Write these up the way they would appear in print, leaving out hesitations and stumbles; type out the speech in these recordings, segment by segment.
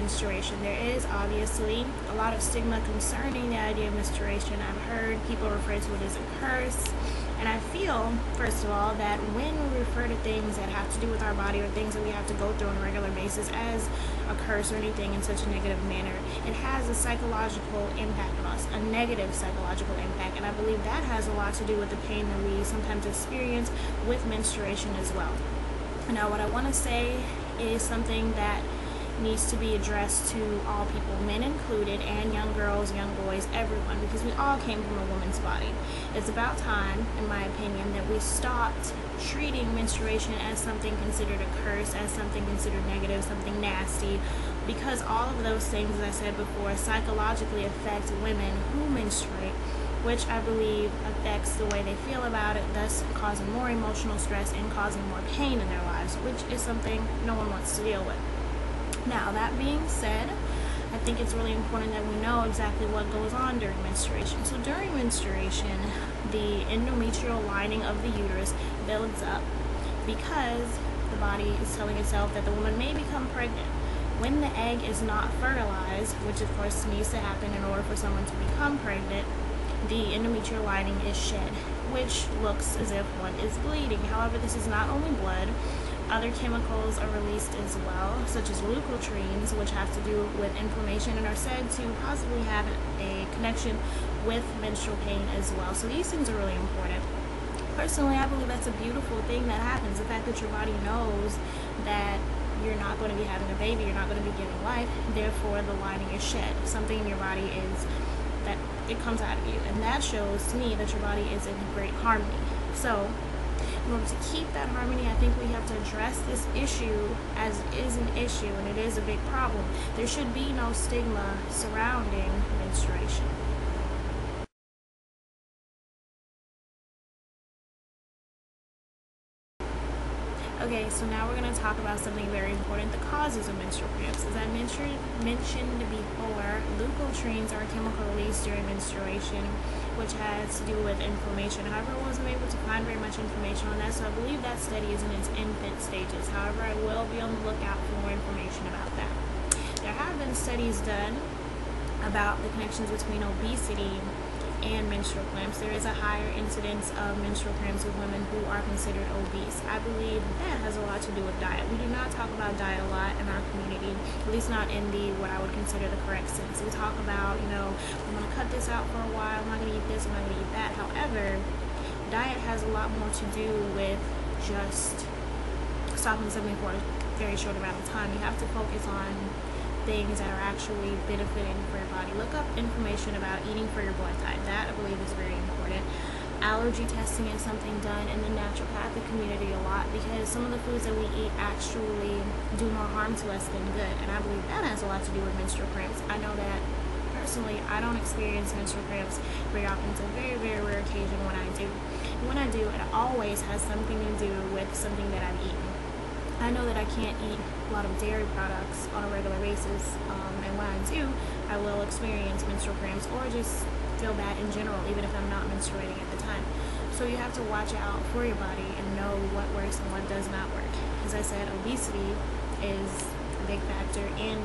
menstruation. There is obviously a lot of stigma concerning the idea of menstruation. I've heard people refer to it as a curse. And I feel, first of all, that when we refer to things that have to do with our body or things that we have to go through on a regular basis as a curse or anything in such a negative manner, it has a psychological impact on us, a negative psychological impact. And I believe that has a lot to do with the pain that we sometimes experience with menstruation as well. Now, what I want to say is something that needs to be addressed to all people, men included, and young girls, young boys, everyone, because we all came from a woman's body. It's about time, in my opinion, that we stopped treating menstruation as something considered a curse, as something considered negative, something nasty, because all of those things, as I said before, psychologically affect women who menstruate, which I believe affects the way they feel about it, thus causing more emotional stress and causing more pain in their lives, which is something no one wants to deal with. Now, that being said, I think it's really important that we know exactly what goes on during menstruation. So during menstruation, the endometrial lining of the uterus builds up because the body is telling itself that the woman may become pregnant. When the egg is not fertilized, which of course needs to happen in order for someone to become pregnant, the endometrial lining is shed, which looks as if one is bleeding. However, this is not only blood. Other chemicals are released as well, such as leukotrienes, which have to do with inflammation and are said to possibly have a connection with menstrual pain as well. So these things are really important. Personally, I believe that's a beautiful thing that happens. The fact that your body knows that you're not going to be having a baby, you're not going to be giving life, therefore the lining is shed. Something in your body is that it comes out of you, and that shows to me that your body is in great harmony. So in order to keep that harmony, I think we have to address this issue as it is an issue, and it is a big problem. There should be no stigma surrounding menstruation. Okay, so now we're going to talk about something very important, the causes of menstrual cramps. As I mentioned before, leukotrienes are a chemical released during menstruation, which has to do with inflammation. However, I wasn't able to find very much information on that, so I believe that study is in its infant stages. However, I will be on the lookout for more information about that. There have been studies done about the connections between obesity and menstrual cramps. There is a higher incidence of menstrual cramps with women who are considered obese. I believe that has a lot to do with diet. We do not talk about diet a lot in our community, at least not in the what I would consider the correct sense. We talk about, I'm going to cut this out for a while, I'm not going to eat this, I'm not going to eat that. However, diet has a lot more to do with just stopping something for a very short amount of time. You have to focus on things that are actually benefiting for your body. Look up information about eating for your blood type. That, I believe, is very important. Allergy testing is something done in the naturopathic community a lot, because some of the foods that we eat actually do more harm to us than good, and I believe that has a lot to do with menstrual cramps. I know that personally I don't experience menstrual cramps very often. It's a very, very rare occasion when I do. When I do, it always has something to do with something that I've eaten. I know that I can't eat a lot of dairy products on a regular basis, and when I do, I will experience menstrual cramps or just feel bad in general, even if I'm not menstruating at the time. So you have to watch out for your body and know what works and what does not work. As I said, obesity is a big factor in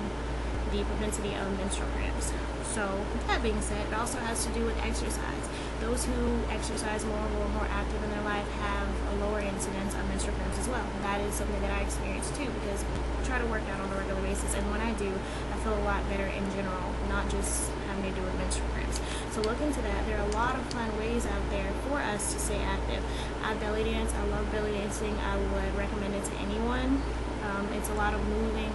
the propensity of menstrual cramps. So with that being said, it also has to do with exercise. Those who exercise more or are more active in their life have a lower incidence of menstrual cramps as well. That is something that I experience too, because I try to work out on a regular basis, and when I do, I feel a lot better in general, not just having to do with menstrual cramps. So look into that. There are a lot of fun ways out there for us to stay active. I belly dance. I love belly dancing. I would recommend it to anyone. It's a lot of moving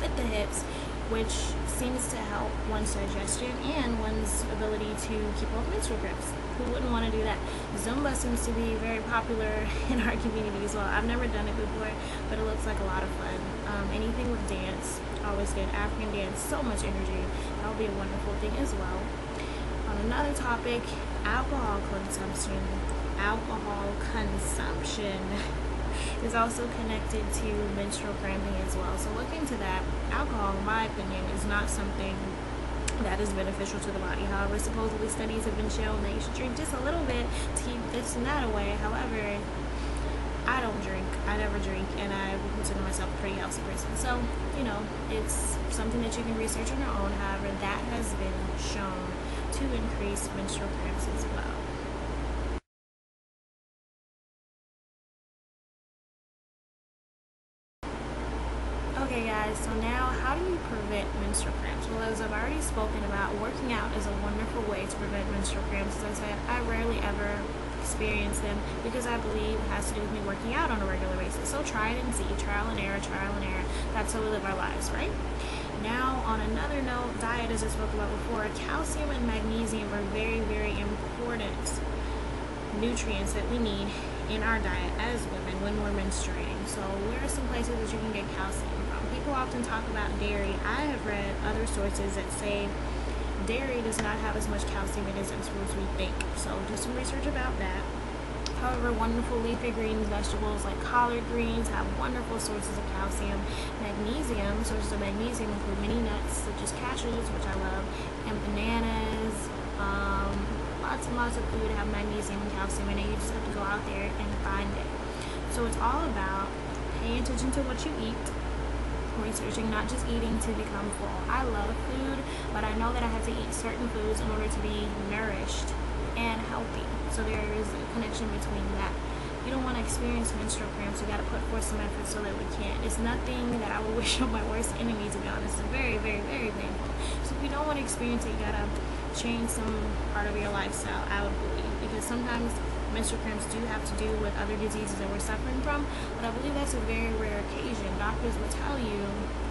with the hips, which seems to help one's digestion and one's ability to keep off menstrual cramps. Who wouldn't want to do that? Zumba seems to be very popular in our community as well. I've never done it before, but it looks like a lot of fun. Anything with dance, always good. African dance, so much energy. That'll be a wonderful thing as well. On another topic, alcohol consumption. Alcohol consumption is also connected to menstrual cramping as well. So look into that. Alcohol, in my opinion, is not something that is beneficial to the body. However, supposedly studies have been shown that you should drink just a little bit to keep this and that away. However, I don't drink. I never drink, and I would consider myself a pretty healthy person. So, you know, it's something that you can research on your own. However, that has been shown to increase menstrual cramps as well. Okay guys, so now how do you prevent menstrual cramps? Well, as I've already spoken about, working out is a wonderful way to prevent menstrual cramps. As I said, I rarely ever experience them because I believe it has to do with me working out on a regular basis. So try it and see, trial and error, trial and error. That's how we live our lives, right? Now, on another note, diet, as I spoke about before, calcium and magnesium are very, very important nutrients that we need in our diet as women when we're menstruating. So where are some places that you can get calcium from? People often talk about dairy. I have read other sources that say dairy does not have as much calcium in it as we think. So do some research about that. However, wonderful leafy greens, vegetables like collard greens have wonderful sources of calcium. Magnesium, sources of magnesium include many nuts such as cashews, which I love, and bananas. Lots and lots of food have magnesium and calcium in it. You just have to go out there and find it. So it's all about paying attention to what you eat, researching, not just eating to become full. I love food, but I know that I have to eat certain foods in order to be nourished and healthy. So there is a connection between that. You don't want to experience menstrual cramps. You got to put forth some effort so that we can. It's nothing that I would wish on my worst enemy, to be honest. It's very, very, very painful. So if you don't want to experience it, you got to change some part of your lifestyle, I would believe, because sometimes menstrual cramps do have to do with other diseases that we're suffering from, but I believe that's a very rare occasion. Doctors will tell you,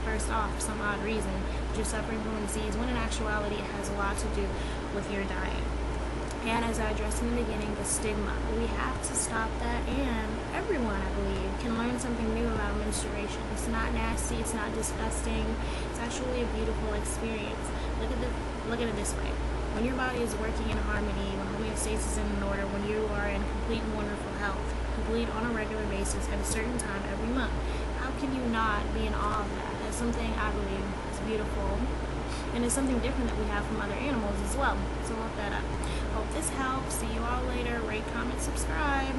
first off, for some odd reason, that you're suffering from a disease, when in actuality it has a lot to do with your diet. And as I addressed in the beginning, the stigma. We have to stop that, and everyone, I believe, can learn something new about menstruation. It's not nasty, it's not disgusting, it's actually a beautiful experience. Look at it this way. When your body is working in harmony, when homeostasis is in order, when you are in complete and wonderful health, complete on a regular basis at a certain time every month, how can you not be in awe of that? That's something I believe is beautiful, and it's something different that we have from other animals as well. So look that up. Hope this helps. See you all later. Rate, comment, subscribe.